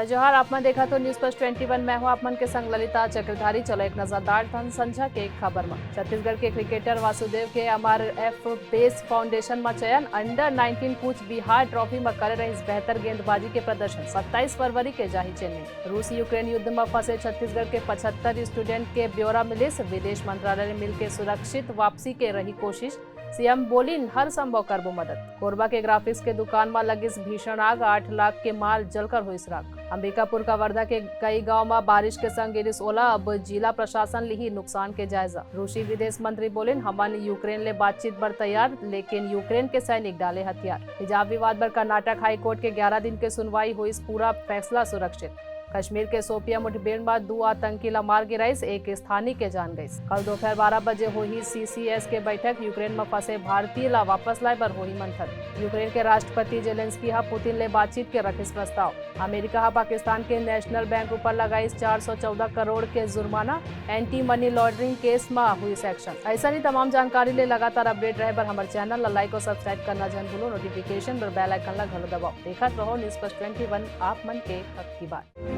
जय जोहार। आप मन देखा तो न्यूज प्लस 21 मैं हूं आप मन के संग ललिता चक्रधारी। चलो एक नजर डाल संझा के एक खबर में। छत्तीसगढ़ के क्रिकेटर वासुदेव के MRF बेस फाउंडेशन में चयन। अंडर 19 कूच बिहार ट्रॉफी में करे रही बेहतर गेंदबाजी के प्रदर्शन। 27 फरवरी के जाही चेन्नई। रूस यूक्रेन युद्ध में फंसे छत्तीसगढ़ के 75 स्टूडेंट के ब्यौरा मिलिस। विदेश मंत्रालय ने मिलकर सुरक्षित वापसी के रही कोशिश। सीएम बोलिन हर संभव करबो मदद। कोरबा के ग्राफिक्स के दुकान में लगिस भीषण आग। 8 लाख के माल जलकर हुई राख। अंबिकापुर का वर्धा के कई गांव में बारिश के संग गिरिस ओला। अब जिला प्रशासन ली नुकसान के जायजा। रूसी विदेश मंत्री बोलिन हमन यूक्रेन ले बातचीत पर तैयार, लेकिन यूक्रेन के सैनिक डाले हथियार। हिजाब विवाद पर कर्नाटक हाईकोर्ट के 11 दिन के सुनवाई हुई। पूरा फैसला सुरक्षित। कश्मीर के सोपिया मुठभेड़ में 2 आतंकी ला मार गिराइस। एक स्थानीय के जान गई। कल दोपहर 12 बजे हुई CCS के बैठक। यूक्रेन में फंसे भारतीय ला वापस लाए पर हुई मंथन। यूक्रेन के राष्ट्रपति जेलेंस्की पुतिन ले बातचीत के रखिस प्रस्ताव। अमेरिका पाकिस्तान के नेशनल बैंक ऊपर लगाइस 414 करोड़ के जुर्माना। एंटी मनी लॉन्ड्रिंग केस में हुई सेक्शन। ऐसा ही तमाम जानकारी ले लगातार अपडेट रहे पर हमारे चैनल लाइक और सब्सक्राइब करना जन भूलो। नोटिफिकेशन पर बेल आइकन ला घलो दबाओ। देखत रहो न्यूज प्लस 21 आप मन के हक की बात।